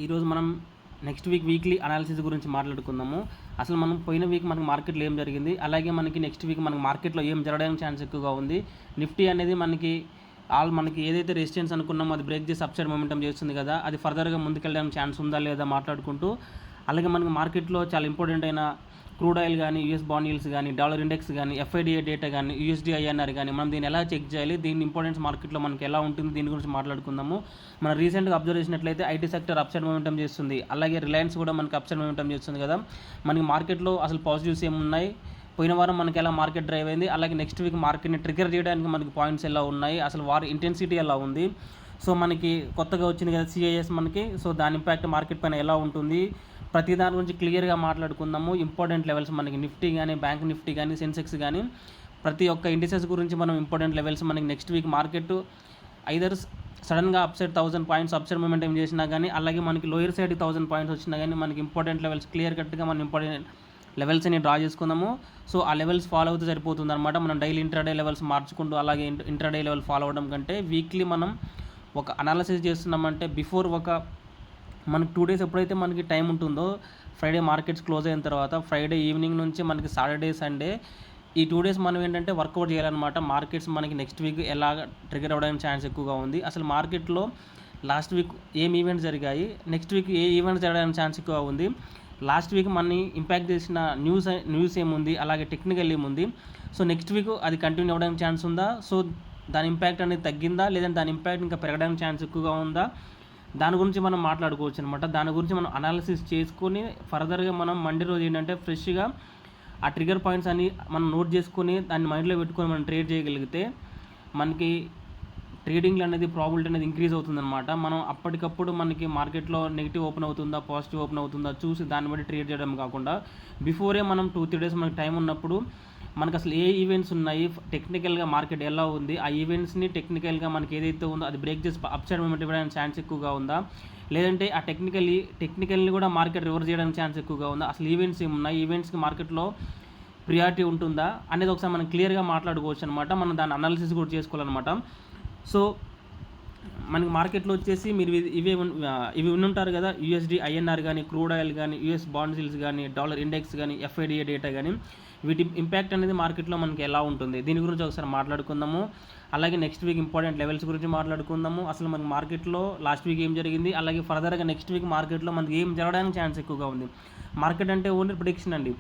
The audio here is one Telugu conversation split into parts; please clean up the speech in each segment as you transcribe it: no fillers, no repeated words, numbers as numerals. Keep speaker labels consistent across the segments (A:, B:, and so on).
A: ఈరోజు మనం నెక్స్ట్ వీక్లీ అనాలిసిస్ గురించి మాట్లాడుకుందాము. అసలు మనం పోయిన వీక్ మనకి మార్కెట్లో ఏం జరిగింది, అలాగే మనకి నెక్స్ట్ వీక్ మనకి మార్కెట్లో ఏం జరగడానికి ఛాన్స్ ఎక్కువగా ఉంది. నిఫ్టీ అనేది మనకి ఏదైతే రెసిస్టెన్స్ అనుకున్నామో అది బ్రేక్ చేసి అప్ సైడ్ మొమెంటం చేస్తుంది కదా, అది ఫర్దర్గా ముందుకెళ్ళడానికి ఛాన్స్ ఉందా లేదా మాట్లాడుకుంటూ, అలాగే మనకి మార్కెట్లో చాలా ఇంపార్టెంట్ అయిన క్రూడ్ ఆయిల్ కానీ, యూఎస్ బాండ్ ఈల్డ్స్ కానీ, డాలర్ ఇండెక్స్ కానీ, ఎఫ్ఐడిఏ డేటా కానీ, యూఎస్డీ ఐఎన్ఆర్ కానీ, మనం దీన్ని ఎలా చెక్ చేయాలి, దీని ఇంపార్టెన్స్ మార్కెట్లో మనకి ఎలా ఉంటుంది, దీని గురించి మాట్లాడుకుందాము. మనం రీసెంట్గా అబ్జర్వ్ చేసినట్లయితే IT sector up side momentum చేస్తుంది, అలాగే రిలయన్స్ కూడా మనకి అప్ సైడ్ మొమెంటం చేస్తుంది కదా. మనకి మార్కెట్లో అసలు పాజిటివ్స్ ఏమున్నాయి, పోయిన వారం మనకి ఎలా మార్కెట్ డ్రైవ్ అయింది, అలాగే నెక్స్ట్ వీక్ మార్కెట్ని ట్రిగర్ చేయడానికి మనకి పాయింట్స్ ఎలా ఉన్నాయి, అసలు వార్ ఇంటెన్సిటీ ఎలా ఉంది. సో మనకి కొత్తగా వచ్చింది కదా సిఐఎస్ మనకి, సో దాని ఇంపాక్ట్ మార్కెట్ పైన ఎలా ఉంటుంది, ప్రతి దాని గురించి క్లియర్గా మాట్లాడుకుందాము. ఇంపార్టెంట్ లెవెల్స్ మనకి నిఫ్టీ కానీ, బ్యాంక్ నిఫ్టీ కానీ, సెన్సెక్స్ కానీ, ప్రతి ఒక్క ఇండిసెస్ గురించి మనం ఇంపార్టెంట్ లెవెల్స్ మనకి నెక్స్ట్ వీక్ మార్కెట్ ఐదర్ సడన్గా up side 1000 points up side movement ఏం చేసినా కానీ, అలాగే మనకి లోయర్ సైడ్ 1000 పాయింట్స్ వచ్చినా కానీ మనకి ఇంపార్టెంట్ లెవెల్స్ క్లియర్ కట్గా మనం ఇంపార్టెంట్ లెవెల్స్ అని డ్రా చేసుకుందాము. సో ఆ లెవెల్స్ ఫాలో అవుతూ సరిపోతుంది అనమాట. మనం డైలీ ఇంట్రాడే లెవెల్స్ మార్చుకుంటూ అలాగే ఇంట్రాడే లెవెల్ ఫాలో అవ్వడం కంటే వీక్లీ మనం ఒక అనాలిసిస్ చేస్తున్నామంటే బిఫోర్ మనకి 2 డేస్ ఎప్పుడైతే మనకి టైం ఉంటుందో, ఫ్రైడే మార్కెట్స్ క్లోజ్ అయిన తర్వాత ఫ్రైడే ఈవినింగ్ నుంచి మనకి సాటర్డే సండే ఈ 2 డేస్ మనం ఏంటంటే వర్కౌట్ చేయాలన్నమాట. మార్కెట్స్ మనకి నెక్స్ట్ వీక్ ఎలా ట్రిగర్ అవ్వడానికి ఛాన్స్ ఎక్కువగా ఉంది, అసలు మార్కెట్లో లాస్ట్ వీక్ ఏం ఈవెంట్స్ జరిగాయి, నెక్స్ట్ వీక్ ఏ ఈవెంట్స్ జరగడానికి ఛాన్స్ ఎక్కువ ఉంది, లాస్ట్ వీక్ మనని ఇంపాక్ట్ చేసిన న్యూస్ ఏముంది, అలాగే టెక్నికల్ ఏముంది, సో నెక్స్ట్ వీక్ అది కంటిన్యూ అవ్వడానికి ఛాన్స్ ఉందా, సో దాని ఇంపాక్ట్ అనేది తగ్గిందా, లేదంటే దాని ఇంపాక్ట్ ఇంకా పెరగడానికి ఛాన్స్ ఎక్కువగా ఉందా, దాని గురించి మనం మాట్లాడుకోవచ్చు అనమాట. దాని గురించి మనం అనాలిసిస్ చేసుకొని ఫర్దర్గా మనం మండే రోజు ఏంటంటే ఫ్రెష్గా ఆ ట్రిగర్ పాయింట్స్ అని మనం నోట్ చేసుకొని దాన్ని మైండ్లో పెట్టుకొని మనం ట్రేడ్ చేయగలిగితే మనకి ట్రేడింగ్లో అనేది ప్రాబిలిటీ అనేది ఇంక్రీజ్ అవుతుందన్నమాట. మనం అప్పటికప్పుడు మనకి మార్కెట్లో నెగిటివ్ ఓపెన్ అవుతుందా, పాజిటివ్ ఓపెన్ అవుతుందా చూసి దాన్ని బట్టి ట్రేడ్ చేయడం కాకుండా బిఫోరే మనం 2-3 డేస్ మనకి టైం ఉన్నప్పుడు మనకు అసలు ఏ ఈవెంట్స్ ఉన్నాయి, టెక్నికల్గా మార్కెట్ ఎలా ఉంది, ఆ ఈవెంట్స్ని టెక్నికల్గా మనకి ఏదైతే ఉందో అది బ్రేక్ చేసి అప్ సైడ్ మూమెంట్ ఇవ్వడానికి ఛాన్స్ ఎక్కువగా ఉందా, లేదంటే ఆ టెక్నికల్ని కూడా మార్కెట్ రివర్స్ చేయడానికి ఛాన్స్ ఎక్కువగా ఉందా, అసలు ఈవెంట్స్ ఏమున్నాయి, ఈవెంట్స్కి మార్కెట్లో ప్రియారిటీ ఉంటుందా అనేది ఒకసారి మనం క్లియర్గా మాట్లాడుకోవచ్చు అనమాట. మనం దాని అనాలిసిస్ కూడా చేసుకోవాలన్నమాట. సో మనకి మార్కెట్లో వచ్చేసి మీరు ఇవి ఉంటుంటారు కదా, యూఎస్డీ ఐఎన్ఆర్ కానీ, క్రూడ్ ఆయిల్ కానీ, యూఎస్ బాండ్ ఈల్డ్స్ కానీ, డాలర్ ఇండెక్స్ కానీ, ఎఫ్ఐడిఏ డేటా కానీ, వీటి ఇంపాక్ట్ అనేది మార్కెట్లో మనకి ఎలా ఉంటుంది దీని గురించి ఒకసారి మాట్లాడుకుందాము. అలాగే నెక్స్ట్ వీక్ ఇంపార్టెంట్ లెవెల్స్ గురించి మాట్లాడుకుందాము. అసలు మనకి మార్కెట్లో లాస్ట్ వీక్ ఏం జరిగింది, అలాగే ఫర్దర్గా నెక్స్ట్ వీక్ మార్కెట్లో మనకి ఏం జరగడానికి ఛాన్స్ ఎక్కువగా ఉంది. మార్కెట్ అంటే ఓన్లీ ప్రిడిక్షన్ అండి,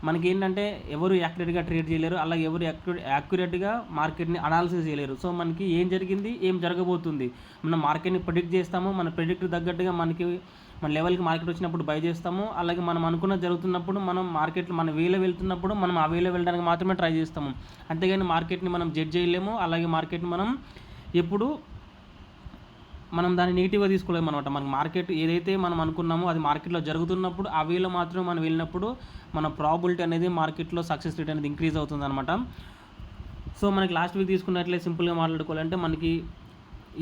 A: మనకి ఏంటంటే ఎవరు యాక్యురేట్గా ట్రేడ్ చేయలేరు, అలాగే ఎవరు యాక్యురేట్గా మార్కెట్ని అనాలిసిస్ చేయలేరు. సో మనకి ఏం జరిగింది, ఏం జరగబోతుంది, మనం మార్కెట్ని ప్రిడిక్ట్ చేస్తాము, మన ప్రిడిక్ట్ తగ్గట్టుగా మన లెవెల్కి మార్కెట్ వచ్చినప్పుడు బై చేస్తాము, అలాగే మనం అనుకున్నది జరుగుతున్నప్పుడు మనం మార్కెట్లో మన వేలో వెళ్తున్నప్పుడు మనం ఆ వేలో వెళ్ళడానికి మాత్రమే ట్రై చేస్తాము. అంతేగాని మార్కెట్ని మనం జడ్జ్ చేయలేము, అలాగే మార్కెట్ని మనం ఎప్పుడు దాన్ని నెగిటివ్గా తీసుకోలేము అనమాట. మనకి మార్కెట్ ఏదైతే మనం అనుకున్నామో అది మార్కెట్లో జరుగుతున్నప్పుడు ఆ వేలో మాత్రమే మనం వెళ్ళినప్పుడు మన ప్రాబిలిటీ అనేది మార్కెట్లో సక్సెస్ రేట్ అనేది ఇంక్రీజ్ అవుతుంది అనమాట. సో మనకి లాస్ట్ వీక్ తీసుకున్నట్లయితే సింపుల్గా మాట్లాడుకోవాలంటే మనకి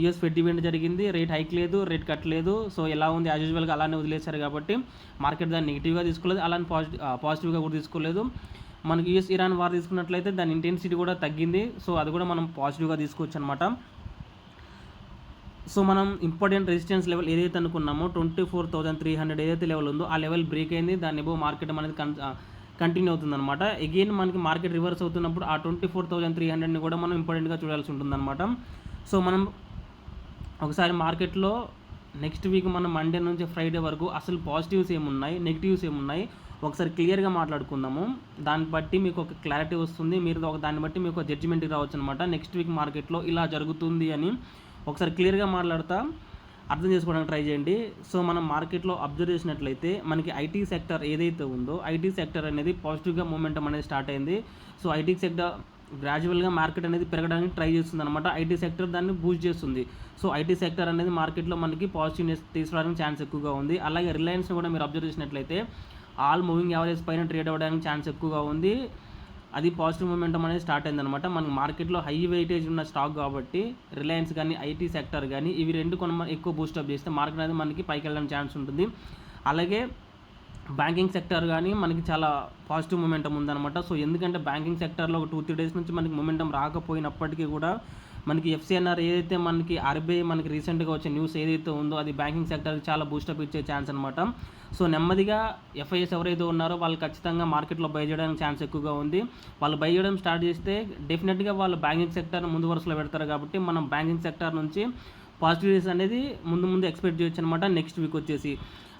A: యూఎస్ ఫెడ్ ఈవెంట్ జరిగింది, రేట్ హైక్ లేదు, రేట్ కట్ లేదు, సో ఎలా ఉంది యాజ్ యూజువల్గా అలానే వదిలేశారు కాబట్టి మార్కెట్ దాన్ని నెగిటివ్గా తీసుకోలేదు, అలానే పాజిటివ్గా కూడా తీసుకోలేదు. మనకి యూఎస్ ఇరాన్ వార్ తీసుకున్నట్లయితే దాని ఇంటెన్సిటీ కూడా తగ్గింది, సో అది కూడా మనం పాజిటివ్గా తీసుకోవచ్చు అనమాట. సో మనం ఇంపార్టెంట్ రెసిస్టెన్స్ లెవెల్ ఏదైతే అనుకున్నామో 24,300 ఏదైతే లెవెల్ ఉందో ఆ లెవెల్ బ్రేక్ అయింది, దాని ఎబో మార్కెట్ అనేది కంటిన్యూ అవుతుందన్నమాట. అగైన్ మనకి మార్కెట్ రివర్స్ అవుతున్నప్పుడు ఆ 24,300ని కూడా మనం ఇంపార్టెంట్గా చూడాల్సి ఉంటుందన్నమాట. సో మనం ఒకసారి మార్కెట్లో నెక్స్ట్ వీక్ మనం మండే నుంచి ఫ్రైడే వరకు అసలు పాజిటివ్స్ ఏమున్నాయి, నెగిటివ్స్ ఏమున్నాయి ఒకసారి క్లియర్గా మాట్లాడుకుందాము. దాన్ని బట్టి మీకు ఒక క్లారిటీ వస్తుంది, మీరు దాన్ని బట్టి మీకు ఒక జడ్జిమెంట్కి రావచ్చు అనమాట. నెక్స్ట్ వీక్ మార్కెట్లో ఇలా జరుగుతుంది అని ఒకసారి క్లియర్గా మాట్లాడుతా అర్థం చేసుకోవడానికి ట్రై చేయండి. సో మనం మార్కెట్లో అబ్జర్వ్ చేసినట్లయితే మనకి ఐటీ సెక్టర్ ఏదైతే ఉందో ఐటీ సెక్టర్ అనేది పాజిటివ్గా మూమెంటం అనేది స్టార్ట్ అయింది. సో ఐటీ సెక్టర్ గ్రాడ్యువల్గా మార్కెట్ అనేది పెరగడానికి ట్రై చేస్తుంది అనమాట. ఐటీ సెక్టర్ దాన్ని బూస్ట్ చేస్తుంది. సో ఐటీ సెక్టర్ అనేది మార్కెట్లో మనకి పాజిటివ్నెస్ తీసుకోవడానికి ఛాన్స్ ఎక్కువగా ఉంది. అలాగే రిలయన్స్ని కూడా మీరు అబ్జర్వ్ చేసినట్లయితే ఆల్ మూవింగ్ యావరేజ్ పైన ట్రేడ్ అవ్వడానికి ఛాన్స్ ఎక్కువగా ఉంది, అది పాజిటివ్ మూమెంటం అనేది స్టార్ట్ అయిందనమాట. మనకి మార్కెట్లో హై వెయిటేజ్ ఉన్న స్టాక్ కాబట్టి రిలయన్స్ కానీ ఐటీ సెక్టర్ కానీ ఇవి రెండు ఎక్కువ బూస్టప్ చేస్తే మార్కెట్ అనేది మనకి పైకి వెళ్ళడానికి ఛాన్స్ ఉంటుంది. అలాగే బ్యాంకింగ్ సెక్టర్ కానీ మనకి చాలా పాజిటివ్ మూమెంటం ఉందన్నమాట. సో ఎందుకంటే బ్యాంకింగ్ సెక్టర్లో ఒక 2-3 డేస్ నుంచి మనకి మూమెంటం రాకపోయినప్పటికీ కూడా మనకి ఎఫ్సిఎన్ఆర్ ఏదైతే మనకి ఆర్బీఐ మనకి రీసెంట్గా వచ్చే న్యూస్ ఏదైతే ఉందో అది బ్యాంకింగ్ సెక్టర్కి చాలా బూస్టప్ ఇచ్చే ఛాన్స్ అనమాట. సో నెమ్మదిగా ఎఫ్ఐఎస్ ఎవరైతే ఉన్నారో వాళ్ళు ఖచ్చితంగా మార్కెట్లో బై చేయడానికి ఛాన్స్ ఎక్కువగా ఉంది. వాళ్ళు బై చేయడం స్టార్ట్ చేస్తే డెఫినెట్గా వాళ్ళు బ్యాంకింగ్ సెక్టర్ ముందు వరుసలో పెడతారు కాబట్టి మనం బ్యాంకింగ్ సెక్టర్ నుంచి పాజిటివ్స్ అనేది ముందు ఎక్స్పెక్ట్ చేయొచ్చు అనమాట నెక్స్ట్ వీక్ వచ్చేసి.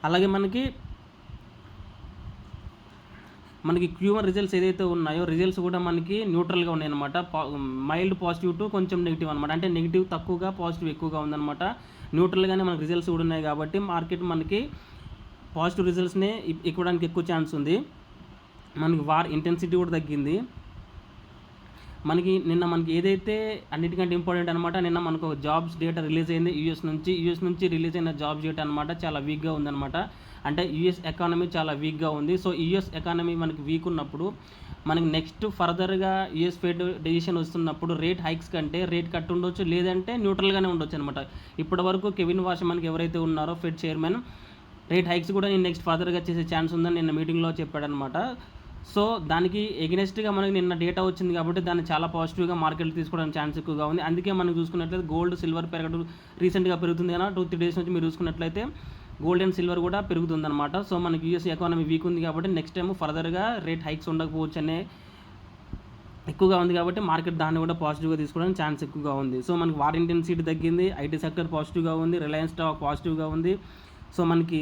A: అలాగే మనకి Q1 రిజల్ట్స్ ఏదైతే ఉన్నాయో రిజల్ట్స్ కూడా మనకి న్యూట్రల్గా ఉన్నాయన్నమాట. మైల్డ్ పాజిటివ్ టు కొంచెం నెగిటివ్ అనమాట. అంటే నెగిటివ్ తక్కువగా పాజిటివ్ ఎక్కువగా ఉందన్నమాట. న్యూట్రల్గానే మనకి రిజల్ట్స్ కూడా ఉన్నాయి కాబట్టి మార్కెట్ మనకి పాజిటివ్ రిజల్ట్స్నే ఇవ్వడానికి ఎక్కువ ఛాన్స్ ఉంది. మనకి వార్ ఇంటెన్సిటీ కూడా తగ్గింది. నిన్న మనకి ఏదైతే అన్నిటికంటే ఇంపార్టెంట్ అనమాట, నిన్న మనకు ఒక జాబ్స్ డేటా రిలీజ్ అయింది యూఎస్ నుంచి రిలీజ్ అయిన జాబ్స్ డేటా అనమాట చాలా వీక్గా ఉందన్నమాట. అంటే యూఎస్ ఎకానమీ చాలా వీక్గా ఉంది. సో యూఎస్ ఎకానమీ మనకి వీక్ ఉన్నప్పుడు మనకి నెక్స్ట్ ఫర్దర్గా యూఎస్ ఫెడ్ డెసిషన్ వస్తున్నప్పుడు రేట్ హైక్స్ కంటే రేట్ కట్ ఉండొచ్చు, లేదంటే న్యూట్రల్గానే ఉండొచ్చు అనమాట. ఇప్పటి వరకు కెవిన్ వాష్ మనకి ఎవరైతే ఉన్నారో ఫెడ్ చైర్మన్ రేట్ హైక్స్ కూడా నేను నెక్స్ట్ ఫర్దర్గా చేసే ఛాన్స్ ఉందని నిన్న మీటింగ్లో చెప్పాడనమాట. సో దానికి ఎగ్నెస్ట్గా మనకి నిన్న డేటా వచ్చింది కాబట్టి దాన్ని చాలా పాజిటివ్గా మార్కెట్లు తీసుకోవడానికి ఛాన్స్ ఎక్కువగా ఉంది. అందుకే మనం చూసుకున్నట్లయితే గోల్డ్ సిల్వర్ పెరగడం రీసెంట్గా పెరుగుతుంది కదా, 2-3 డేస్ నుంచి మీరు చూసుకున్నట్లయితే గోల్డ్ అండ్ సిల్వర్ కూడా పెరుగుతుందన్నమాట. సో మనకి యూఎస్ ఎకానమీ వీక్ ఉంది కాబట్టి నెక్స్ట్ టైం ఫర్దర్గా రేట్ హైక్స్ ఉండకపోవచ్చు అనే ఎక్కువగా ఉంది కాబట్టి మార్కెట్ దాన్ని కూడా పాజిటివ్గా తీసుకోవడానికి ఛాన్స్ ఎక్కువగా ఉంది. సో మనకి వార్ ఇంటెన్సిటీ తగ్గింది, ఐటీ సెక్టర్ పాజిటివ్గా ఉంది, రిలయన్స్ స్టాక్ పాజిటివ్గా ఉంది. సో మనకి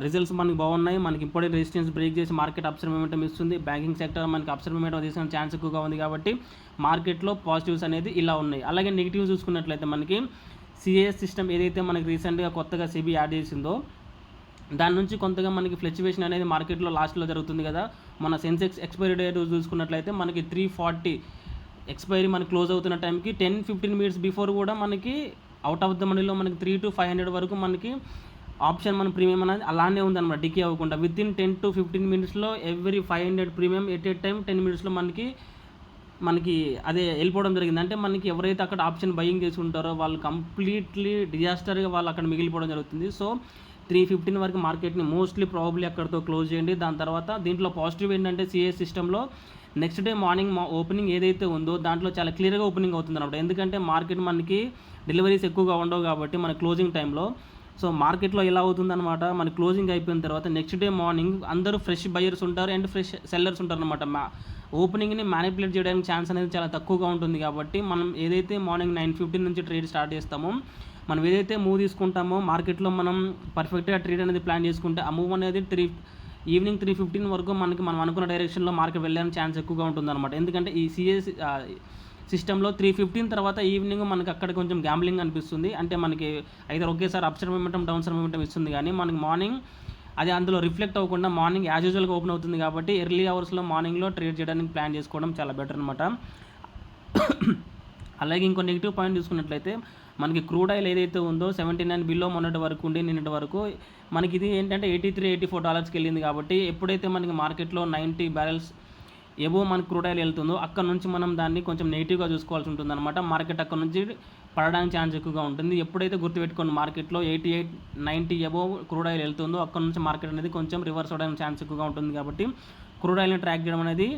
A: రిజల్ట్స్ మనకి బాగున్నాయి. మనకి ఇంపార్టెంట్ రెసిస్టెన్స్ బ్రేక్ చేసి మార్కెట్ అప్సైడ్ మొమెంటం ఇస్తుంది. బ్యాంకింగ్ సెక్టర్ మనకి అప్సైడ్ మొమెంటం తీసుకునే ఛాన్స్ ఎక్కువగా ఉంది కాబట్టి మార్కెట్లో పాజిటివ్స్ అనేది ఇలా ఉన్నాయి. అలాగే నెగిటివ్ చూసుకున్నట్లయితే మనకి సిఏఎస్ సిస్టమ్ ఏదైతే మనకి రీసెంట్గా కొత్తగా సెబీ యాడ్ చేసిందో దాని నుంచి కొంతగా మనకి ఫ్లక్చువేషన్ అనేది మార్కెట్లో లాస్ట్లో జరుగుతుంది కదా. మన సెన్సెక్స్ ఎక్స్పైరీ డేట్ చూసుకున్నట్లయితే మనకి 340 ఎక్స్పైరీ మనకి క్లోజ్ అవుతున్న టైంకి 10-15 మినిట్స్ బిఫోర్ కూడా మనకి అవుట్ ఆఫ్ ద మనీలో మనకి 300-500 వరకు మనకి ఆప్షన్ మన ప్రీమియం అనేది అలానే ఉందన్నమాట, డికే అవ్వకుండా. విత్ ఇన్ 10-15 మినిట్స్లో every 500 premium at a time 10 మినిట్స్లో మనకి అదే వెళ్ళిపోవడం జరిగింది. అంటే మనకి ఎవరైతే అక్కడ ఆప్షన్ బయింగ్ చేసి ఉంటారో వాళ్ళు కంప్లీట్లీ డిజాస్టర్గా వాళ్ళు అక్కడ మిగిలిపోవడం జరుగుతుంది. సో 315 వరకు మార్కెట్ని మోస్ట్లీ ప్రాబబ్లీ అక్కడితో క్లోజ్ చేయండి. దాని తర్వాత దీంట్లో పాజిటివ్ ఏంటంటే సిఏఎస్ సిస్టంలో నెక్స్ట్ డే మార్నింగ్ ఓపెనింగ్ ఏదైతే ఉందో దాంట్లో చాలా క్లియర్గా ఓపెనింగ్ అవుతుంది అనమాట. ఎందుకంటే మార్కెట్ మనకి డెలివరీస్ ఎక్కువగా ఉండవు కాబట్టి మన క్లోజింగ్ టైంలో. సో మార్కెట్లో ఎలా అవుతుందన్నమాట, మన క్లోజింగ్ అయిపోయిన తర్వాత నెక్స్ట్ డే మార్నింగ్ అందరూ ఫ్రెష్ బయర్స్ ఉంటారు అండ్ ఫ్రెష్ సెల్లర్స్ ఉంటారు అనమాట. ఓపెనింగ్ని మ్యానిపులేట్ చేయడానికి ఛాన్స్ అనేది చాలా తక్కువగా ఉంటుంది కాబట్టి మనం ఏదైతే మార్నింగ్ 9:15 నుంచి ట్రేడ్ స్టార్ట్ చేస్తామో, మనం ఏదైతే మూవ్ తీసుకుంటామో మార్కెట్లో మనం పర్ఫెక్ట్గా ట్రేడ్ అనేది ప్లాన్ చేసుకుంటే ఆ మూవ్ అనేది ఈవినింగ్ 3:15 వరకు మనం అనుకున్న డైరెక్షన్లో మార్కెట్ వెళ్ళడానికి ఛాన్స్ ఎక్కువగా ఉంటుందన్నమాట. ఎందుకంటే ఈ సిఎస్ సిస్టంలో 3:15 తర్వాత ఈవినింగ్ మనకి అక్కడ కొంచెం గ్యాంబ్లింగ్ అనిపిస్తుంది. అంటే మనకి అయితే ఒకేసారి up side momentum down side momentum ఇస్తుంది, కానీ మనకి మార్నింగ్ అది అందులో రిఫ్లెక్ట్ అవ్వకుండా మార్నింగ్ యాజ్ యూజువల్గా ఓపెన్ అవుతుంది కాబట్టి ఎర్లీ అవర్స్లో మార్నింగ్లో ట్రేడ్ చేయడానికి ప్లాన్ చేసుకోవడం చాలా బెటర్ అనమాట. అలాగే ఇంకో నెగిటివ్ పాయింట్ చూసుకున్నట్లయితే మనకి క్రూడ్ ఆయిల్ ఏదైతే ఉందో 79 బిలో మొన్నటి వరకు ఉండి నిన్నటి వరకు మనకి ఇది ఏంటంటే $83-84 వెళ్ళింది కాబట్టి ఎప్పుడైతే మనకి మార్కెట్లో 90 barrels ఏవో మనకి క్రూడ్ ఆయిల్ వెళ్తుందో అక్కడ నుంచి మనం దాన్ని కొంచెం నెగిటివ్గా చూసుకోవాల్సి ఉంటుంది అనమాట. మార్కెట్ అక్కడ నుంచి పడడానికి ఛాన్స్ ఎక్కువగా ఉంటుంది. ఎప్పుడైతే గుర్తుపెట్టుకోండి మార్కెట్లో 88-90 ఏవో క్రూడ్ ఆయిల్ వెళ్తుందో అక్కడ నుంచి మార్కెట్ అనేది కొంచెం రివర్స్ అవ్వడానికి ఛాన్స్ ఎక్కువగా ఉంటుంది కాబట్టి క్రూడ్ ఆయిల్ని ట్రాక్ చేయడం అనేది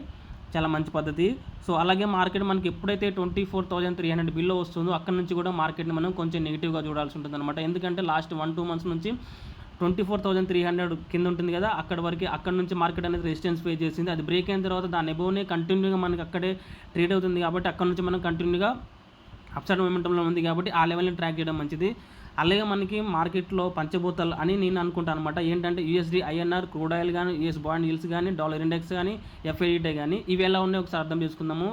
A: చాలా మంచి పద్ధతి. సో అలాగే మార్కెట్ మనకి ఎప్పుడైతే 24,300 బిల్లో వస్తుందో అక్కడ నుంచి కూడా మార్కెట్ని మనం కొంచెం నెగిటివ్గా చూడాల్సి ఉంటుంది అనమాట. ఎందుకంటే లాస్ట్ 1-2 months నుంచి 24,300 కింద ఉంటుంది కదా, అక్కడ నుంచి మార్కెట్ అనేది రెసిస్టెన్స్ ఫేస్ చేసింది. అది బ్రేక్ అయిన తర్వాత దాని అబోవ్నే కంటిన్యూగా మనకి అక్కడే ట్రేడ్ అవుతుంది కాబట్టి అక్కడ నుంచి మనం కంటిన్యూగా అప్సైడ్ మొమెంటంలో ఉంది కాబట్టి ఆ లెవెల్ని ట్రాక్ చేయడం మంచిది. అలాగే మనకి మార్కెట్లో పంచభూతాలు అని నేను అనుకుంటాను అనమాట. ఏంటంటే యూఎస్డి, ఐఎన్ఆర్, క్రూడ్ ఆయిల్ కానీ, యూఎస్ బాండ్ yields కానీ, డాలర్ ఇండెక్స్ కానీ, ఎఫ్ఐడిఐ కానీ ఇవి ఎలా ఉన్నాయో ఒకసారి అర్థం చేసుకుందాము.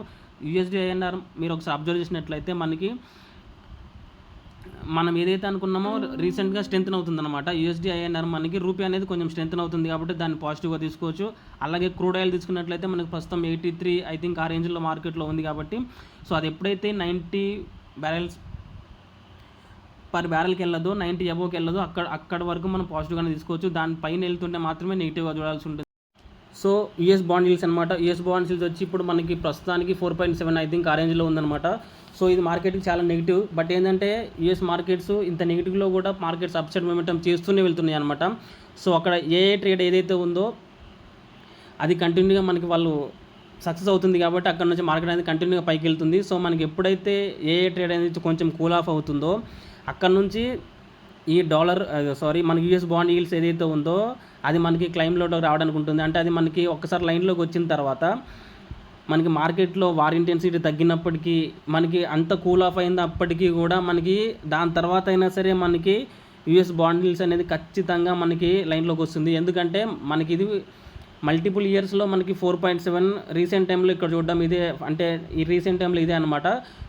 A: యూఎస్డి, ఐఎన్ఆర్ మీరు ఒకసారి అబ్జర్వ్ చేసినట్లయితే మనం ఏదైతే అనుకున్నామో రీసెంట్గా స్ట్రెంత్ అవుతుందన్నమాట. యూఎస్డి, ఐఎన్ఆర్ మనకి రూపీ అనేది కొంచెం స్ట్రెంత్ అవుతుంది కాబట్టి దాన్ని పాజిటివ్గా తీసుకోవచ్చు. అలాగే క్రూడ్ ఆయిల్ తీసుకున్నట్లయితే మనకి ప్రస్తుతం 83 ఐ థింక్ ఆ రేంజ్లో మార్కెట్లో ఉంది కాబట్టి సో అది ఎప్పుడైతే 90 barrels పర్ బ్యారెల్కి వెళ్ళదు, 90 అబోవ్కి వెళ్ళదు, అక్కడ వరకు మనం పాజిటివ్గానే తీసుకోవచ్చు. దానిపైన వెళ్తుంటే మాత్రమే నెగిటివ్గా చూడాల్సి ఉంటుంది. సో యూఎస్ బాండ్ yields అనమాట. యూఎస్ బాండ్ yields వచ్చి ఇప్పుడు మనకి ప్రస్తుతానికి 4.7 ఐ థింక్ ఆ రేంజ్లో ఉందన్నమాట. సో ఇది మార్కెట్కి చాలా నెగిటివ్. బట్ ఏంటంటే యూఎస్ మార్కెట్స్ ఇంత నెగిటివ్లో కూడా మార్కెట్స్ అప్సైడ్ మొమెంటం చేస్తూనే వెళ్తున్నాయి అనమాట. సో అక్కడ ఏ ట్రేడ్ ఏదైతే ఉందో అది కంటిన్యూగా మనకి వాళ్ళు సక్సెస్ అవుతుంది కాబట్టి అక్కడ నుంచి మార్కెట్ అనేది కంటిన్యూగా పైకి వెళ్తుంది. సో మనకి ఎప్పుడైతే ఏ ట్రేడ్ అనేది కొంచెం కూల్ ఆఫ్ అవుతుందో అక్కడ నుంచి ఈ మన యూఎస్ బాండ్ ఈల్డ్స్ ఏదైతే ఉందో అది మనకి క్లైమ్లోకి రావడానికి ఉంటుంది. అంటే అది మనకి ఒక్కసారి లైన్లోకి వచ్చిన తర్వాత మనకి మార్కెట్లో వార్ ఇంటెన్సిటీ తగ్గినప్పటికీ మనకి అంత కూల్ ఆఫ్ అయినప్పటికీ కూడా మనకి దాని తర్వాత అయినా సరే మనకి యూఎస్ బాండ్ ఈల్డ్స్ అనేది ఖచ్చితంగా మనకి లైన్లోకి వస్తుంది. ఎందుకంటే మనకి ఇది మల్టిపుల్ ఇయర్స్లో మనకి 4.7 రీసెంట్ టైంలో ఇక్కడ చూడడం ఇదే, అంటే ఈ రీసెంట్ టైంలో ఇదే అనమాట.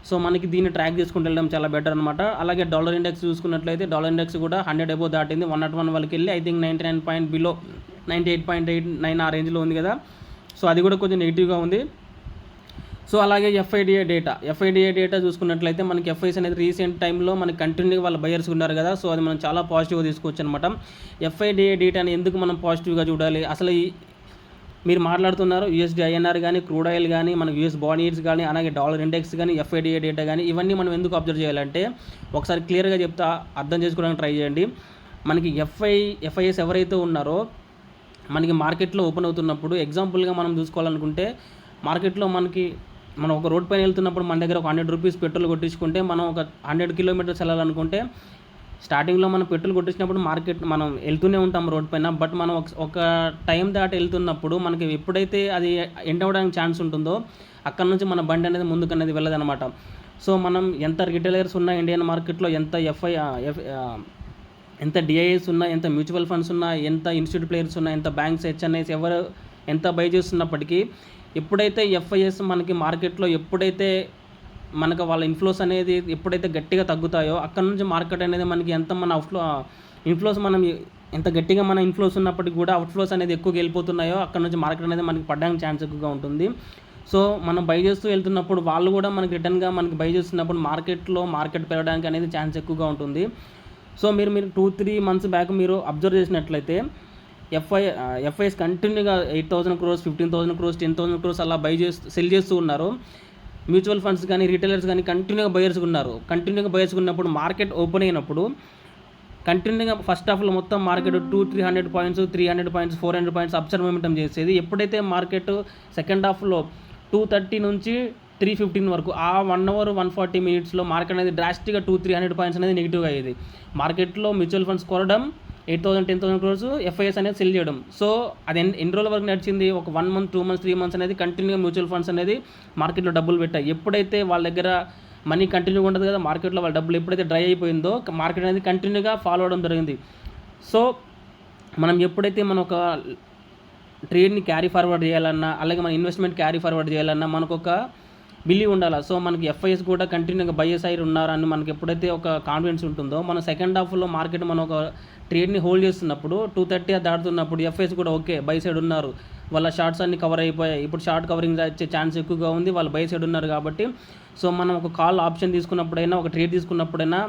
A: సో మనకి దీన్ని ట్రాక్ చేసుకుంటూ వెళ్ళడం చాలా బెటర్ అనమాట. అలాగే డాలర్ ఇండెక్స్ చూసుకున్నట్లయితే డాలర్ ఇండెక్స్ కూడా 100 అబోవ్ దాటింది. 101 వరకు వెళ్ళి ఐ థింక్ 99 పాయింట్ బిలో 98.89 ఆ రేంజ్లో ఉంది కదా. సో అది కూడా కొంచెం నెగిటివ్గా ఉంది. సో అలాగే ఎఫ్ఐడిఏ డేటా చూసుకున్నట్లయితే మనకి ఎఫ్ఐస్ అనేది రీసెంట్ టైంలో మనకి కంటిన్యూగా వాళ్ళ బయర్స్ ఉన్నారు కదా. సో అది మనం చాలా పాజిటివ్గా తీసుకోవచ్చు అనమాట. ఎఫ్ఐడిఏ డేటాని ఎందుకు మనం పాజిటివ్గా చూడాలి? అసలు మీరు మాట్లాడుతున్నారు యూఎస్డి ఐఎన్ఆర్ కానీ, క్రూడ్ ఆయిల్ కానీ, మన యూఎస్ బాండ్ ఈల్డ్స్ కానీ, అలాగే డాలర్ ఇండెక్స్ కానీ, ఎఫ్ఐడిఏ డేటా కానీ, ఇవన్నీ మనం ఎందుకు అబ్జర్వ్ చేయాలంటే ఒకసారి క్లియర్గా చెప్తా, అర్థం చేసుకోవడానికి ట్రై చేయండి. మనకి ఎఫ్ఐఎస్ ఎవరైతే ఉన్నారో మనకి మార్కెట్లో ఓపెన్ అవుతున్నప్పుడు ఎగ్జాంపుల్గా మనం చూసుకోవాలనుకుంటే మార్కెట్లో మనం ఒక రోడ్ పైన వెళ్తున్నప్పుడు మన దగ్గర ఒక 100 రూపీస్ పెట్రోల్ కొట్టించుకుంటే మనం ఒక 100 కిలోమీటర్స్ వెళ్ళాలనుకుంటే స్టార్టింగ్లో మనం పెట్రోల్ కొట్టించినప్పుడు మనం వెళ్తూనే ఉంటాం రోడ్ పైన. బట్ మనం ఒక టైం దాటి వెళ్తున్నప్పుడు మనకి ఎప్పుడైతే అది ఎండ్ అవ్వడానికి ఛాన్స్ ఉంటుందో అక్కడ నుంచి మన బండి అనేది ముందుకు అనేది వెళ్ళదనమాట. సో మనం ఎంత రిటైలర్స్ ఉన్నా ఇండియన్ మార్కెట్లో, ఎంత డిఐఎస్ ఉన్నా, ఎంత మ్యూచువల్ ఫండ్స్ ఉన్నా, ఎంత ఇన్స్టిట్యూట్ ప్లేయర్స్ ఉన్నా, ఎంత బ్యాంక్స్, హెచ్ఎన్ఐస్ ఎవరు ఎంత బై చేస్తున్నప్పటికీ ఎప్పుడైతే ఎఫ్ఐఎస్ మనకి మార్కెట్లో ఎప్పుడైతే మనకు వాళ్ళ ఇన్ఫ్లోస్ అనేది ఎప్పుడైతే గట్టిగా తగ్గుతాయో అక్కడ నుంచి మార్కెట్ అనేది మనకి మన ఇన్ఫ్లోస్ మనం ఎంత గట్టిగా మన ఇన్ఫ్లోస్ ఉన్నప్పటికీ కూడా అవుట్ఫ్లోస్ అనేది ఎక్కువగా వెళ్ళిపోతున్నాయో అక్కడ నుంచి మార్కెట్ అనేది మనకి పడడానికి ఛాన్స్ ఎక్కువగా ఉంటుంది. సో మనం బై చేస్తూ వెళ్తున్నప్పుడు వాళ్ళు కూడా మనకి రిటర్న్గా మనకి బై చేస్తున్నప్పుడు మార్కెట్ పెరగడానికి అనేది ఛాన్స్ ఎక్కువగా ఉంటుంది. సో మీరు 2-3 మంత్స్ బ్యాక్ మీరు అబ్జర్వ్ చేసినట్లయితే ఎఫ్ఐఎస్ కంటిన్యూగా 8,000 crores, 15,000 crores, 10,000 crores అలా సెల్ చేస్తూ ఉన్నారు. మ్యూచువల్ ఫండ్స్ కానీ, రిటైలర్స్ కానీ కంటిన్యూగా బయర్స్ ఉన్నప్పుడు మార్కెట్ ఓపెన్ అయినప్పుడు కంటిన్యూగా ఫస్ట్ హాఫ్లో మొత్తం market 200-300 points, 300 points, 400 points upside momentum చేసేది. ఎప్పుడైతే మార్కెట్ సెకండ్ హాఫ్లో 230 నుంచి 315 వరకు ఆ 1 hour 140 minutesలో మార్కెట్ అనేది డ్రాస్టిక్గా 200-300 పాయింట్స్ అనేది నెగిటివ్గా అయ్యేది. మార్కెట్లో మ్యూచువల్ ఫండ్స్ కొనడం, 8,000-10,000 crores ఎఫ్ఐఎస్ అనేది సెల్ చేయడం. సో అది ఎన్ని రోజుల వరకు నడిచింది? ఒక 1 month, 2 months, 3 months అనేది కంటిన్యూగా మ్యూచువల్ ఫండ్స్ అనేది మార్కెట్లో డబ్బులు పెట్టాయి. ఎప్పుడైతే వాళ్ళ దగ్గర మనీ కంటిన్యూగా ఉండదు కదా, మార్కెట్లో వాళ్ళ డబ్బులు ఎప్పుడైతే డ్రై అయిపోయిందో మార్కెట్ అనేది కంటిన్యూగా ఫాలో అవడం జరిగింది. సో మనం ఎప్పుడైతే ఒక ట్రేడ్ని క్యారీ ఫార్వర్డ్ చేయాలన్నా, అలాగే మన ఇన్వెస్ట్మెంట్ క్యారీ ఫార్వర్డ్ చేయాలన్నా మనకు ఒక బిలీవ్ ఉండాలి. సో మనకి ఎఫ్ఐఎస్ కూడా కంటిన్యూగా బై సైడ్ ఉన్నారని మనకి ఎప్పుడైతే ఒక కాన్ఫిడెన్స్ ఉంటుందో మన సెకండ్ హాఫ్లో మార్కెట్ మనం ఒక ట్రేడ్ని హోల్డ్ చేస్తున్నప్పుడు 230 దాటుతున్నప్పుడు ఎఫ్ఐఎస్ కూడా ఓకే బై సైడ్ ఉన్నారు, వాళ్ళ షార్ట్స్ అన్ని కవర్ అయిపోయాయి, ఇప్పుడు షార్ట్ కవరింగ్ వచ్చే ఛాన్స్ ఎక్కువగా ఉంది, వాళ్ళు బై సైడ్ ఉన్నారు కాబట్టి. సో మనం ఒక కాల్ ఆప్షన్ తీసుకున్నప్పుడైనా, ఒక ట్రేడ్ తీసుకున్నప్పుడైనా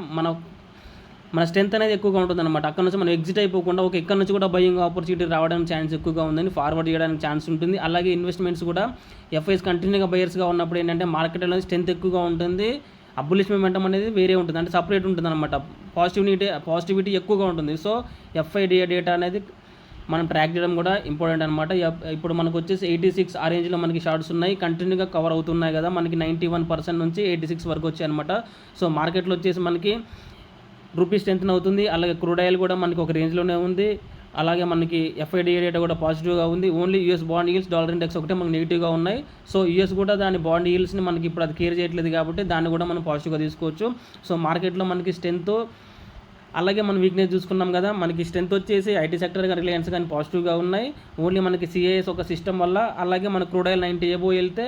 A: మన స్ట్రెంత్ అనేది ఎక్కువగా ఉంటుందన్నమాట. అక్కడ నుంచి మనం ఎగ్జిట్ అయిపోకుండా ఇక్కడ నుంచి కూడా బయింగ్ ఆపర్చునిటీ రావడానికి ఛాన్స్ ఎక్కువగా ఉందని ఫార్వర్డ్ చేయడానికి ఛాన్స్ ఉంటుంది. అలాగే ఇన్వెస్ట్మెంట్స్ కూడా ఎఫ్ఐఎస్ కంటిన్యూగా బయర్స్గా ఉన్నప్పుడు ఏంటంటే మార్కెట్ అనేది స్ట్రెంత్ ఎక్కువగా ఉంటుంది, బుల్లిష్ మొమెంటం అనేది వేరే ఉంటుంది, అంటే సపరేట్ ఉంటుంది అనమాట, పాజిటివిటీ ఎక్కువగా ఉంటుంది. సో ఎఫ్ఐడిఏ డేటా అనేది మనం ట్రాక్ చేయడం కూడా ఇంపార్టెంట్ అనమాట. ఇప్పుడు మనకు వచ్చేసి 86 ఆ రేంజ్లో మనకి షార్ట్స్ ఉన్నాయి, కంటిన్యూగా కవర్ అవుతున్నాయి కదా, మనకి 91% నుంచి 86 వరకు వచ్చాయి అనమాట. సో మార్కెట్లో వచ్చేసి మనకి రూపీ స్ట్రెంత్ అవుతుంది, అలాగే క్రూడ్ ఆయిల్ కూడా మనకి ఒక రేంజ్లోనే ఉంది, అలాగే మనకి ఎఫ్ఐడిఏ డేటా కూడా పాజిటివ్గా ఉంది. Only US bond yields, dollar index ఒకటే మనకి నెగిటివ్గా ఉన్నాయి. సో యూఎస్ కూడా దాని బాండ్ ఈల్డ్స్ని మనకి ఇప్పుడు అది కేర్ చేయట్లేదు కాబట్టి దాన్ని కూడా మనం పాజిటివ్గా తీసుకోవచ్చు. సో మార్కెట్లో మనకి స్ట్రెంత్, అలాగే మనం వీక్నెస్ చూసుకున్నాం కదా, మనకి స్ట్రెంత్ వచ్చేసి ఐటీ సెక్టర్ కానీ, రిలయన్స్ కానీ పాజిటివ్గా ఉన్నాయి. ఓన్లీ మనకి సిఐఎస్ ఒక సిస్టమ్ వల్ల, అలాగే మన క్రూడ్ ఆయిల్ 90 అబోవ్ వెళ్తే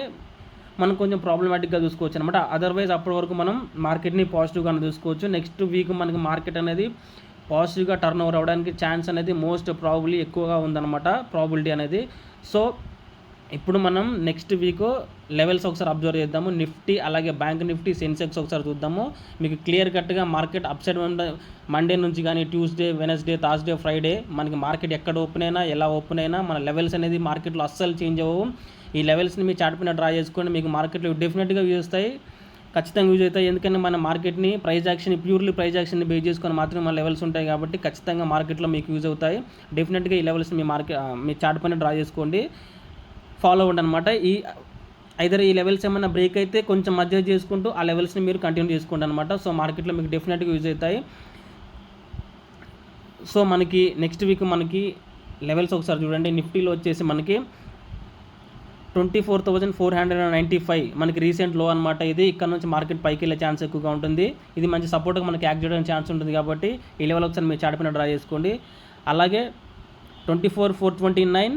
A: మనం కొంచెం ప్రాబ్లమాటిక్గా చూసుకోవచ్చు అనమాట. అదర్వైజ్ అప్పటి వరకు మనం మార్కెట్ని పాజిటివ్గానే చూసుకోవచ్చు. నెక్స్ట్ వీక్ మనకి మార్కెట్ అనేది పాజిటివ్గా టర్న్ ఓవర్ అవ్వడానికి ఛాన్స్ అనేది మోస్ట్ ప్రాబబ్లీ ఎక్కువగా ఉందన్నమాట, ప్రాబిలిటీ అనేది. సో ఇప్పుడు మనం నెక్స్ట్ వీక్ లెవెల్స్ ఒకసారి అబ్జర్వ్ చేద్దాము. నిఫ్టీ, అలాగే బ్యాంక్ నిఫ్టీ, సెన్సెక్స్ ఒకసారి చూద్దాము. మీకు క్లియర్ కట్గా మార్కెట్ అప్ సైడ్ మండే నుంచి కానీ ట్యూస్డే, వెనస్డే, థర్స్డే, ఫ్రైడే మనకి మార్కెట్ ఎక్కడ ఓపెన్ అయినా, ఎలా ఓపెన్ అయినా మన లెవెల్స్ అనేది మార్కెట్లో అస్సలు చేంజ్ అవ్వవు. ఈ లెవెల్స్ని మీ చార్ట్ పైన డ్రా చేసుకొని మీకు మార్కెట్లో డెఫినెట్గా యూజ్ అవుతాయి, ఖచ్చితంగా యూజ్ అవుతాయి. ఎందుకంటే మన మార్కెట్ని ప్యూర్లీ ప్రైజ్ యాక్షన్ని బేస్ చేసుకొని మాత్రమే మన లెవెల్స్ ఉంటాయి కాబట్టి ఖచ్చితంగా మార్కెట్లో మీకు యూజ్ అవుతాయి. డెఫినెట్గా ఈ లెవెల్స్ మీ చార్ట్ పైన డ్రా చేసుకోండి. ఫాలో అవ్వండి అనమాట. ఈ లెవెల్స్ ఏమైనా బ్రేక్ అయితే కొంచెం అడ్జస్ట్ చేసుకుంటూ ఆ లెవెల్స్ని మీరు కంటిన్యూ చేసుకోండి అనమాట. సో మార్కెట్లో మీకు డెఫినెట్గా యూజ్ అవుతాయి. సో మనకి నెక్స్ట్ వీక్ మనకి లెవెల్స్ ఒకసారి చూడండి. నిఫ్టీలో వచ్చేసి మనకి 24,495 మనకి రీసెంట్ లో అనమాట. ఇది ఇక్కడ నుంచి మార్కెట్ పైకి వెళ్ళే ఛాన్స్ ఎక్కువగా ఉంటుంది. ఇది మంచి సపోర్ట్గా మనకి యాక్ట్ చేయడానికి ఛాన్స్ ఉంటుంది కాబట్టి ఈ లెవెల్ ఒకసారి మీరు చార్ట్ పైన డ్రా చేసుకోండి. అలాగే 24,429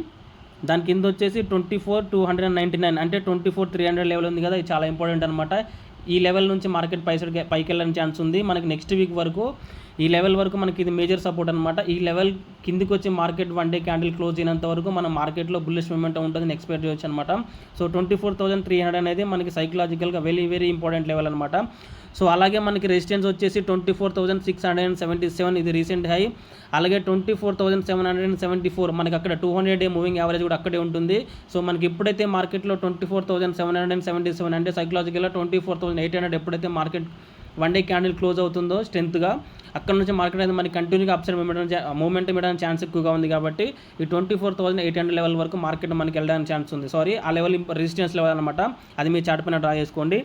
A: దాని కింద వచ్చేసి 24,299 అంటే 24,300 లెవెల్ ఉంది కదా, ఇది చాలా ఇంపార్టెంట్ అనమాట. ఈ లెవెల్ నుంచి మార్కెట్ పైకి వెళ్ళడానికి ఛాన్స్ ఉంది. మనకి నెక్స్ట్ వీక్ వరకు ఈ లెవెల్ వరకు మనకి ఇది మేజర్ సపోర్ట్ అనమాట. ఈ లెవెల్ కిందికి వచ్చి మార్కెట్ 1 డే క్యాండిల్ క్లోజ్ అయినంత వరకు మన మార్కెట్లో బుల్లిష్ మూమెంట్ ఉంటుందని ఎక్స్పెక్ట్ చేయొచ్చు అనమాట. సో 24,300 అనేది మనకి సైకలాజికల్గా వెరీ ఇంపార్టెంట్ లెవెల్ అనమాట. సో అలాగే మనకి రెసిస్టెన్స్ వచ్చేసి 24,677 ఇది రీసెంట్ హై. అలాగే 24,774 మనకి అక్కడ 200 డే మూవింగ్ యావరేజ్ కూడా అక్కడే ఉంటుంది. సో మనకి ఎప్పుడైతే మార్కెట్లో 24,777 అంటే సైకలాజికల్గా 24,800 ఎప్పుడైతే మార్కెట్ 1 డే క్యాండిల్ క్లోజ్ అవుతుందో స్ట్రెంత్గా, అక్కడ నుంచి మార్కెట్ అనేది మనకి కంటిన్యూగా అప్సైడ్ మూమెంట్ ఇవ్వడానికి ఛాన్స్ ఎక్కువగా ఉంది కాబట్టి ఈ 24,800 లెవెల్ వరకు మార్కెట్ మనకి వెళ్ళడానికి ఛాన్స్ ఉంది. ఆ లెవెల్ రెసిస్టెన్స్ లెవెల్ అనమాట. అది మీ చార్ట్ పైన డ్రా చేసుకోండి.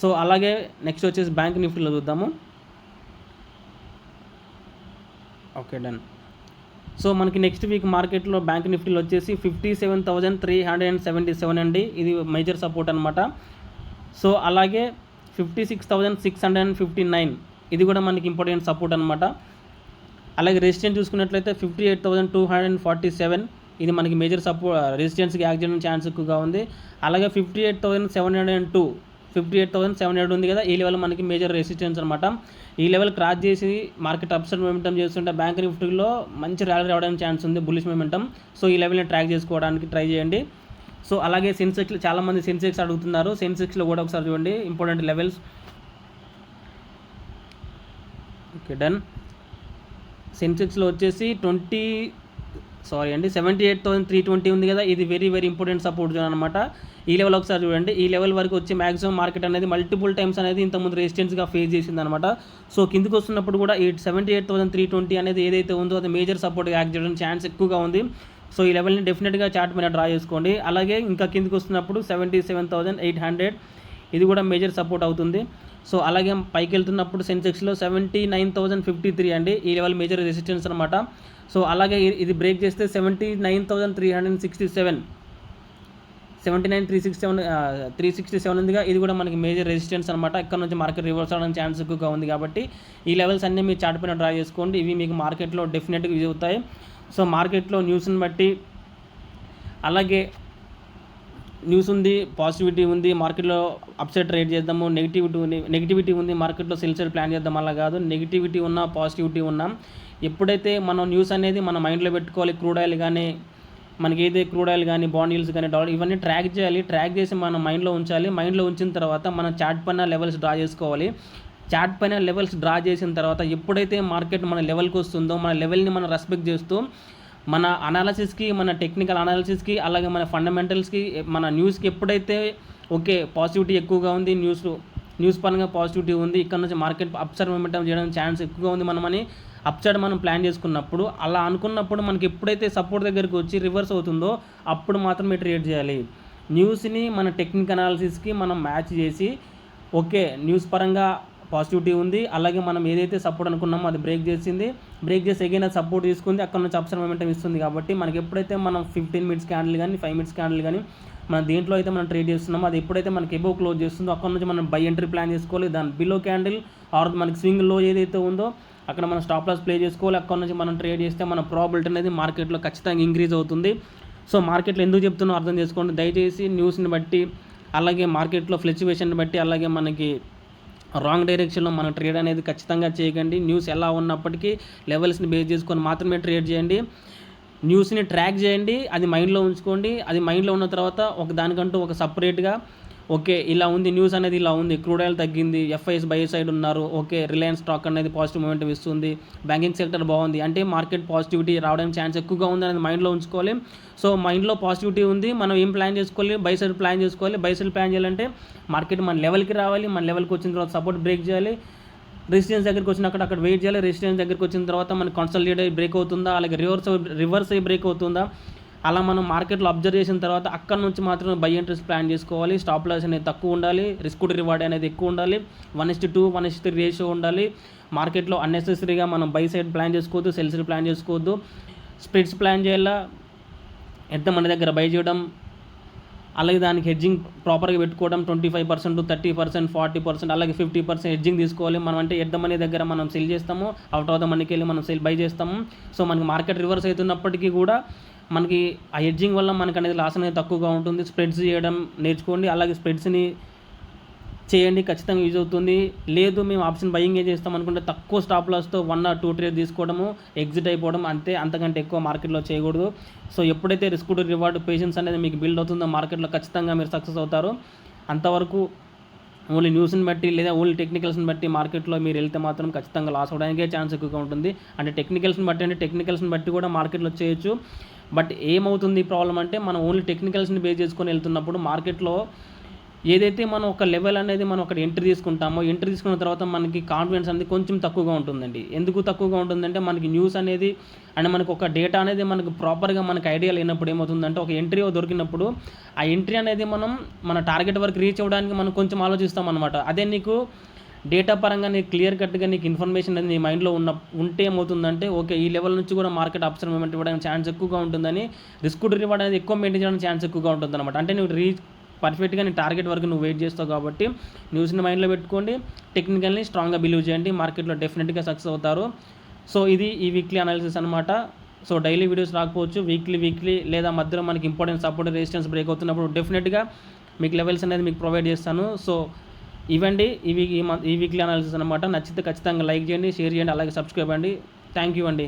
A: సో అలాగే నెక్స్ట్ వచ్చేసి బ్యాంక్ నిఫ్టీలో చూద్దాము. Okay, done. సో మనకి నెక్స్ట్ వీక్ మార్కెట్లో బ్యాంక్ నిఫ్టీలో వచ్చేసి 57,377 అండి, ఇది మేజర్ సపోర్ట్ అనమాట. సో అలాగే 56,659 ఇది కూడా మనకి ఇంపార్టెంట్ సపోర్ట్ అనమాట. అలాగే రెసిస్టెన్స్ చూసుకున్నట్లయితే 58,247 ఇది మనకి మేజర్ సపోర్ట్, రెసిస్టెన్స్కి యాక్ట్ చేయడం ఛాన్స్ ఎక్కువగా ఉంది. అలాగే 58,700 ఉంది కదా, ఈ లెవెల్ మనకి మేజర్ రెసిస్టెన్స్ అనమాట. ఈ లెవెల్ క్రాస్ చేసి మార్కెట్ అప్సైడ్ మూమెంటం చేస్తుంటే బ్యాంక్ నిఫ్టీలో మంచి ర్యాలీ రావడానికి ఛాన్స్ ఉంది, బుల్లిష్ మూమెంటం. సో ఈ లెవెల్ని ట్రాక్ చేసుకోవడానికి ట్రై చేయండి. సో అలాగే సెన్సెక్స్లో చాలామంది సెన్సెక్స్ అడుగుతున్నారు. సెన్సెక్స్లో కూడా ఒకసారి చూడండి ఇంపార్టెంట్ లెవెల్స్. Okay, done. సెన్సెక్స్లో వచ్చేసి 78,320 ఉంది కదా, ఇది వెరీ ఇంపార్టెంట్ సపోర్ట్ జోన్ అనమాట. ఈ లెవెల్ ఒకసారి చూడండి. ఈ లెవెల్ వరకు వచ్చి మ్యాక్సిమం మార్కెట్ అనేది మల్టిపుల్ టైమ్స్ అనేది ఇంతకుముందు రెసిస్టెన్స్గా ఫేస్ చేసింది అనమాట. సో కిందకి వస్తున్నప్పుడు కూడా ఈ 78,320 అనేది ఏదైతే ఉందో అది మేజర్ సపోర్ట్గా యాక్ట్ చేయడానికి ఛాన్స్ ఎక్కువగా ఉంది. సో ఈ లెవెల్ని డెఫినెట్గా చార్ట్ మీద డ్రా చేసుకోండి. అలాగే ఇంకా కిందకి వస్తున్నప్పుడు 77,800 ఇది కూడా మేజర్ సపోర్ట్ అవుతుంది. సో అలాగే పైకి వెళ్తున్నప్పుడు సెన్సెక్స్లో 79,053 అండి, ఈ లెవెల్ మేజర్ రెసిస్టెన్స్ అనమాట. సో అలాగే ఇది బ్రేక్ చేస్తే 79,367 367 ఉందిగా, ఇది కూడా మనకి మేజర్ రెసిస్టెన్స్ అనమాట. ఇక్కడ నుంచి మార్కెట్ రివర్స్ అవడానికి ఛాన్స్ ఎక్కువగా ఉంది కాబట్టి ఈ లెవెల్స్ అన్నీ మీరు చార్ట్ పైన డ్రా చేసుకోండి. ఇవి మీకు మార్కెట్లో డెఫినెట్గా యూజ్ అవుతాయి. సో మార్కెట్లో న్యూస్ని బట్టి, అలాగే న్యూస్ ఉంది, పాజిటివిటీ ఉంది, మార్కెట్లో అప్సైడ్ ట్రేడ్ చేద్దాము, నెగిటివిటీ ఉంది, మార్కెట్లో సెల్ సైడ్ ప్లాన్ చేద్దాం. అలా కాదు, నెగిటివిటీ ఉన్నా పాజిటివిటీ ఉన్నా ఎప్పుడైతే మనం న్యూస్ అనేది మన మైండ్లో పెట్టుకోవాలి. క్రూడ్ ఆయిల్ కానీ మనకి ఏదైతే క్రూడ్ ఆయిల్ కానీ బాండ్ yields కానీ డాలర్ ఇవన్నీ ట్రాక్ చేయాలి. ట్రాక్ చేసి మన మైండ్లో ఉంచాలి. మైండ్లో ఉంచిన తర్వాత మనం చార్ట్ పైన లెవెల్స్ డ్రా చేసుకోవాలి. చార్ట్ పైన లెవెల్స్ డ్రా చేసిన తర్వాత ఎప్పుడైతే మార్కెట్ మన లెవెల్కి వస్తుందో మన లెవెల్ని మనం రెస్పెక్ట్ చేస్తూ మన అనాలిసిస్కి, మన టెక్నికల్ అనాలిసిస్కి, అలాగే మన ఫండమెంటల్స్కి, మన న్యూస్కి ఎప్పుడైతే ఓకే పాజిటివిటీ ఎక్కువగా ఉంది, న్యూస్ పరంగా పాజిటివిటీ ఉంది, ఇక్కడ నుంచి మార్కెట్ అప్సైడ్ మూమెంటం చేయడానికి ఛాన్స్ ఎక్కువగా ఉంది మనమని అప్సైడ్ మనం ప్లాన్ చేసుకున్నప్పుడు, అలా అనుకున్నప్పుడు మనకి ఎప్పుడైతే సపోర్ట్ దగ్గరికి వచ్చి రివర్స్ అవుతుందో అప్పుడు మాత్రమే ట్రేడ్ చేయాలి. న్యూస్ని మన టెక్నికల్ అనాలిసిస్కి మనం మ్యాచ్ చేసి ఓకే న్యూస్ పరంగా పాజిటివిటీ ఉంది, అలాగే మనం ఏదైతే సపోర్ట్ అనుకున్నామో అది బ్రేక్ చేసి అగైన్ అది సపోర్ట్ తీసుకుంది, అక్కడ నుంచి అప్సైడ్ మూమెంటం ఇస్తుంది. కాబట్టి మనకి ఎప్పుడైతే మనం 15 minutes క్యాండిల్ కానీ 5 minutes క్యాండిల్ కానీ మనం దేంట్లో అయితే మనం ట్రేడ్ చేస్తున్నామో అది ఎప్పుడైతే మనకి ఎబో క్లోజ్ చేస్తుందో అక్కడ నుంచి మనం బై ఎంట్రీ ప్లాన్ చేసుకోవాలి. దాని బిలో క్యాండిల్ ఆర్ మనకి స్వింగ్ లో ఏదైతే ఉందో అక్కడ మనం స్టాప్ లాస్ ప్లే చేసుకోవాలి. అక్కడ నుంచి మనం ట్రేడ్ చేస్తే మన ప్రాబిలిటీ అనేది మార్కెట్లో ఖచ్చితంగా ఇంక్రీజ్ అవుతుంది. సో మార్కెట్లో ఎందుకు చెప్తున్నా అర్థం చేసుకోండి. దయచేసి న్యూస్ని బట్టి, అలాగే మార్కెట్లో ఫ్లక్చువేషన్ని బట్టి, అలాగే మనకి రాంగ్ డైరెక్షన్లో మన ట్రేడ్ అనేది ఖచ్చితంగా చేయకండి. న్యూస్ ఎలా ఉన్నప్పటికీ లెవెల్స్ని బేస్ చేసుకొని మాత్రమే ట్రేడ్ చేయండి. న్యూస్ని ట్రాక్ చేయండి, అది మైండ్లో ఉంచుకోండి. అది మైండ్లో ఉన్న తర్వాత దానికంటూ ఒక సపరేట్గా ఓకే ఇలా ఉంది, న్యూస్ అనేది ఇలా ఉంది, క్రూడ్ ఆయిల్ తగ్గింది, ఎఫ్ఐఎస్ బై సైడ్ ఉన్నారు, ఓకే రిలయన్స్ స్టాక్ అనేది పాజిటివ్ మూమెంట్ ఇస్తుంది, బ్యాంకింగ్ సెక్టర్ బాగుంది అంటే మార్కెట్ పాజిటివిటీ రావడానికి ఛాన్స్ ఎక్కువగా ఉంది అనేది మైండ్లో ఉంచుకోవాలి. సో మైండ్లో పాజిటివిటీ ఉంది, మనం ఏం ప్లాన్ చేసుకోవాలి, బై సైడ్ ప్లాన్ చేసుకోవాలి. బై సైడ్ ప్లాన్ చేయాలంటే మార్కెట్ మన లెవెల్కి రావాలి, మన లెవెల్కి వచ్చిన తర్వాత సపోర్ట్ బ్రేక్ చేయాలి, రెసిస్టెన్స్ దగ్గరికి వచ్చినక్కడ అక్కడ వెయిట్ చేయాలి. రెసిస్టెన్స్ దగ్గరికి వచ్చిన తర్వాత మనకి కన్సల్టేట్ అయ్యి బ్రేక్ అవుతుందా, అలాగే రివర్స్ అయ్యి బ్రేక్ అవుతుందా, అలా మనం మార్కెట్లో అబ్జర్వ్ చేసిన తర్వాత అక్కడ నుంచి మాత్రమే బై ఎంట్రీస్ ప్లాన్ చేసుకోవాలి. స్టాప్ లాస్ అనేది తక్కువ ఉండాలి, రిస్క్ టు రివార్డ్ అనేది ఎక్కువ ఉండాలి, 1:2 1:3 రేషియో ఉండాలి. మార్కెట్లో అన్నెసెసరీగా మనం బై సైడ్ ప్లాన్ చేసుకోవద్దు, సెల్ సైడ్ ప్లాన్ చేసుకోవద్దు. స్ప్రెడ్స్ ప్లాన్ చేయాలా, ఎంత మన దగ్గర బై చేయడం, అలాగే దానికి హెడ్జింగ్ ప్రాపర్గా పెట్టుకోవడం, 25%, 30%, 40%, అలాగే 50% హెడ్జింగ్ తీసుకోవాలి. మనం అంటే ఎట్ ద మనీ దగ్గర మనం సెల్ చేస్తాము, అవుట్ ఆఫ్ ద మనీకి వెళ్ళి మనం బై చేస్తాము. సో మనకి మార్కెట్ రివర్స్ అవుతున్నప్పటికీ కూడా మనకి ఆ హెడ్జింగ్ వల్ల మనకు అనేది లాస్ అనేది తక్కువగా ఉంటుంది. స్ప్రెడ్స్ చేయడం నేర్చుకోండి, అలాగే స్ప్రెడ్స్ని చేయండి, ఖచ్చితంగా యూజ్ అవుతుంది. లేదు మేము ఆప్షన్ బయింగ్ చేస్తాం అనుకుంటే తక్కువ స్టాప్ లాస్తో 1 or 2 ట్రేడ్ తీసుకోవడము, ఎగ్జిట్ అయిపోవడం, అంతే, అంతకంటే ఎక్కువ మార్కెట్లో చేయకూడదు. సో ఎప్పుడైతే రిస్క్ టు రివార్డ్ పేషెన్స్ అనేది మీకు బిల్డ్ అవుతుందో మార్కెట్లో ఖచ్చితంగా మీరు సక్సెస్ అవుతారు. అంతవరకు ఓన్లీ న్యూస్ని బట్టి లేదా ఓన్లీ టెక్నికల్స్ని బట్టి మార్కెట్లో మీరు వెళ్తే మాత్రం ఖచ్చితంగా లాస్ అవడానికే ఛాన్స్ ఎక్కువగా ఉంటుంది. అంటే టెక్నికల్స్ని బట్టి కూడా మార్కెట్లో చేయొచ్చు. బట్ ఏమవుతుంది ప్రాబ్లం అంటే మనం ఓన్లీ టెక్నికల్స్ని బేస్ చేసుకొని వెళ్తున్నప్పుడు మార్కెట్లో ఏదైతే మనం ఒక లెవెల్ అనేది మనం ఒక ఎంట్రీ తీసుకున్న తర్వాత మనకి కాన్ఫిడెన్స్ అనేది కొంచెం తక్కువగా ఉంటుందండి. ఎందుకు తక్కువగా ఉంటుందంటే మనకి న్యూస్ అనేది అండ్ మనకు ఒక డేటా అనేది మనకు ప్రాపర్గా మనకు ఐడియా లేనప్పుడు ఏమవుతుందంటే ఒక ఎంట్రీ దొరికినప్పుడు ఆ ఎంట్రీ అనేది మన టార్గెట్ వరకు రీచ్ అవ్వడానికి మనం కొంచెం ఆలోచిస్తాం అనమాట. అదే నీకు డేటా పరంగా నీకు క్లియర్ కట్గా నీకు ఇన్ఫర్మేషన్ అనేది నీ మైండ్లో ఉంటే ఏమవుతుందంటే ఓకే ఈ లెవెల్ నుంచి కూడా మార్కెట్ అప్సర్ మూమెంట్ ఇవ్వడానికి ఛాన్స్ ఎక్కువగా ఉంటుందని, రిస్క్ టు రివార్డ్ అనేది ఎక్కువ మెయింటైన్ చేయడానికి ఛాన్స్ ఎక్కువగా ఉంటుంది అనమాట. అంటే నువ్వు పర్ఫెక్ట్గా నీ టార్గెట్ వరకు నువ్వు వెయిట్ చేస్తావు కాబట్టి న్యూస్ని మైండ్లో పెట్టుకోండి, టెక్నికల్ని స్ట్రాంగ్గా బిలీవ్ చేయండి, మార్కెట్లో డెఫినెట్గా సక్సెస్ అవుతారు. సో ఇది ఈ వీక్లీ అనాలిసిస్ అనమాట. సో డైలీ వీడియోస్ రాకపోవచ్చు, వీక్లీ లేదా మధ్యలో మనకి ఇంపార్టెంట్ సపోర్ట్ రెసిస్టెన్స్ బ్రేక్ అవుతున్నప్పుడు డెఫినెట్గా మీకు లెవెల్స్ అనేది మీకు ప్రొవైడ్ చేస్తాను. సో ఇవ్వండి ఈ వీక్లీ అనాలిసిస్ అనమాట. నచ్చితే ఖచ్చితంగా లైక్ చేయండి, షేర్ చేయండి, అలాగే సబ్స్క్రైబ్ అండి. థ్యాంక్ యూ అండి.